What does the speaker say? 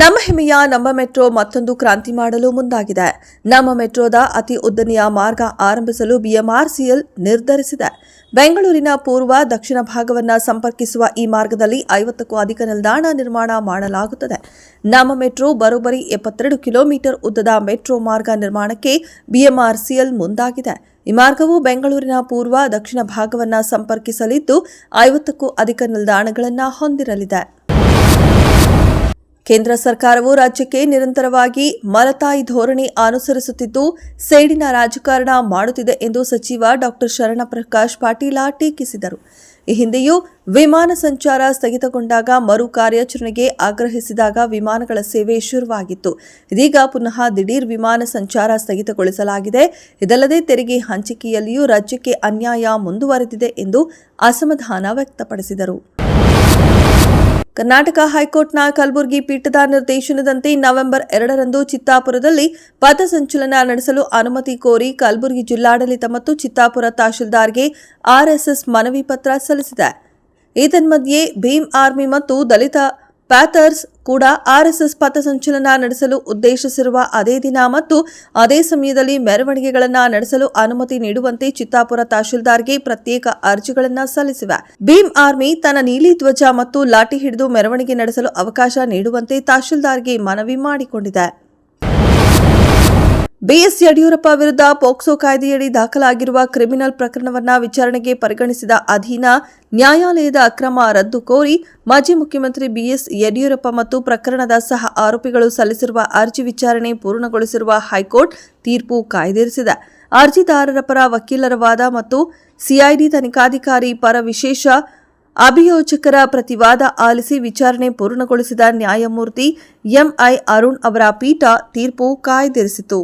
ನಮ್ಮ ಹೆಮ್ಮೆಯ ನಮ್ಮ ಮೆಟ್ರೋ ಮತ್ತೊಂದು ಕ್ರಾಂತಿ ಮಾಡಲು ಮುಂದಾಗಿದೆ. ನಮ್ಮ ಮೆಟ್ರೋದ ಅತಿ ಉದ್ದನೆಯ ಮಾರ್ಗ ಆರಂಭಿಸಲು ಬಿಎಂಆರ್ಸಿಎಲ್ ನಿರ್ಧರಿಸಿದೆ. ಬೆಂಗಳೂರಿನ ಪೂರ್ವ ದಕ್ಷಿಣ ಭಾಗವನ್ನು ಸಂಪರ್ಕಿಸುವ ಈ ಮಾರ್ಗದಲ್ಲಿ 50ಕ್ಕೂ ಅಧಿಕ ನಿಲ್ದಾಣ ನಿರ್ಮಾಣ ಮಾಡಲಾಗುತ್ತದೆ. ನಮ್ಮ ಮೆಟ್ರೋ ಬರೋಬ್ಬರಿ 72 ಕಿಲೋಮೀಟರ್ ಉದ್ದದ ಮೆಟ್ರೋ ಮಾರ್ಗ ನಿರ್ಮಾಣಕ್ಕೆ ಬಿಎಂಆರ್ಸಿಎಲ್ ಮುಂದಾಗಿದೆ. ಈ ಮಾರ್ಗವು ಬೆಂಗಳೂರಿನ ಪೂರ್ವ ದಕ್ಷಿಣ ಭಾಗವನ್ನು ಸಂಪರ್ಕಿಸಲಿದ್ದು 50ಕ್ಕೂ ಅಧಿಕ ನಿಲ್ದಾಣಗಳನ್ನು ಹೊಂದಿರಲಿದೆ. ಕೇಂದ್ರ ಸರ್ಕಾರವು ರಾಜ್ಯಕ್ಕೆ ನಿರಂತರವಾಗಿ ಮಲತಾಯಿ ಧೋರಣೆ ಅನುಸರಿಸುತ್ತಿದ್ದು ಸೇಡಿನ ರಾಜಕಾರಣ ಮಾಡುತ್ತಿದೆ ಎಂದು ಸಚಿವ ಡಾ ಶರಣಪ್ರಕಾಶ್ ಪಾಟೀಲ ಟೀಕಿಸಿದರು. ಈ ಹಿಂದೆಯೂ ವಿಮಾನ ಸಂಚಾರ ಸ್ಥಗಿತಗೊಂಡಾಗ ಮರು ಕಾರ್ಯಾಚರಣೆಗೆ ಆಗ್ರಹಿಸಿದಾಗ ವಿಮಾನಗಳ ಸೇವೆ ಶುರುವಾಗಿತ್ತು. ಇದೀಗ ಪುನಃ ದಿಢೀರ್ ವಿಮಾನ ಸಂಚಾರ ಸ್ಥಗಿತಗೊಳಿಸಲಾಗಿದೆ. ಇದಲ್ಲದೆ ತೆರಿಗೆ ಹಂಚಿಕೆಯಲ್ಲಿಯೂ ರಾಜ್ಯಕ್ಕೆ ಅನ್ಯಾಯ ಮುಂದುವರೆದಿದೆ ಎಂದು ಅಸಮಾಧಾನ ವ್ಯಕ್ತಪಡಿಸಿದರು. ಕರ್ನಾಟಕ ಹೈಕೋರ್ಟ್ನ ಕಲಬುರಗಿ ಪೀಠದ ನಿರ್ದೇಶನದಂತೆ ನವೆಂಬರ್ 2ರಂದು ಚಿತ್ತಾಪುರದಲ್ಲಿ ಪಥಸಂಚಲನ ನಡೆಸಲು ಅನುಮತಿ ಕೋರಿ ಕಲಬುರಗಿ ಜಿಲ್ಲಾಡಳಿತ ಮತ್ತು ಚಿತ್ತಾಪುರ ತಹಶೀಲ್ದಾರ್ಗೆ ಆರ್ಎಸ್ಎಸ್ ಮನವಿ ಪತ್ರ ಸಲ್ಲಿಸಿದೆ. ಏತನ್ಮಧ್ಯೆ ಭೀಮ್ ಆರ್ಮಿ ಮತ್ತು ದಲಿತ ಪ್ಯಾಥರ್ಸ್ ಕೂಡ ಆರ್ಎಸ್ಎಸ್ ಪಥಸಂಚಲನ ನಡೆಸಲು ಉದ್ದೇಶಿಸಿರುವ ಅದೇ ದಿನ ಮತ್ತು ಅದೇ ಸಮಯದಲ್ಲಿ ಮೆರವಣಿಗೆಗಳನ್ನು ನಡೆಸಲು ಅನುಮತಿ ನೀಡುವಂತೆ ಚಿತ್ತಾಪುರ ತಹಶೀಲ್ದಾರ್ಗೆ ಪ್ರತ್ಯೇಕ ಅರ್ಜಿಗಳನ್ನು ಸಲ್ಲಿಸಿವೆ. ಭೀಮ್ ಆರ್ಮಿ ತನ್ನ ನೀಲಿ ಧ್ವಜ ಮತ್ತು ಲಾಠಿ ಹಿಡಿದು ಮೆರವಣಿಗೆ ನಡೆಸಲು ಅವಕಾಶ ನೀಡುವಂತೆ ತಹಶೀಲ್ದಾರ್ಗೆ ಮನವಿ ಮಾಡಿಕೊಂಡಿದೆ. ಬಿಎಸ್ ಯಡಿಯೂರಪ್ಪ ವಿರುದ್ಧ ಪೋಕ್ಸೋ ಕಾಯ್ದೆಯಡಿ ದಾಖಲಾಗಿರುವ ಕ್ರಿಮಿನಲ್ ಪ್ರಕರಣವನ್ನು ವಿಚಾರಣೆಗೆ ಪರಿಗಣಿಸಿದ ಅಧೀನ ನ್ಯಾಯಾಲಯದ ಅಕ್ರಮ ರದ್ದು ಕೋರಿ ಮಾಜಿ ಮುಖ್ಯಮಂತ್ರಿ ಬಿಎಸ್ ಯಡಿಯೂರಪ್ಪ ಮತ್ತು ಪ್ರಕರಣದ ಸಹ ಆರೋಪಿಗಳು ಸಲ್ಲಿಸಿರುವ ಅರ್ಜಿ ವಿಚಾರಣೆ ಪೂರ್ಣಗೊಳಿಸಿರುವ ಹೈಕೋರ್ಟ್ ತೀರ್ಪು ಕಾಯ್ದಿರಿಸಿದೆ. ಅರ್ಜಿದಾರರ ಪರ ವಕೀಲರ ವಾದ ಮತ್ತು ಸಿಐಡಿ ತನಿಖಾಧಿಕಾರಿ ಪರ ವಿಶೇಷ ಅಭಿಯೋಜಕರ ಪ್ರತಿವಾದ ಆಲಿಸಿ ವಿಚಾರಣೆ ಪೂರ್ಣಗೊಳಿಸಿದ ನ್ಯಾಯಮೂರ್ತಿ ಎಂಐ ಅರುಣ್ ಅವರ ಪೀಠ ತೀರ್ಪು ಕಾಯ್ದಿರಿಸಿತು.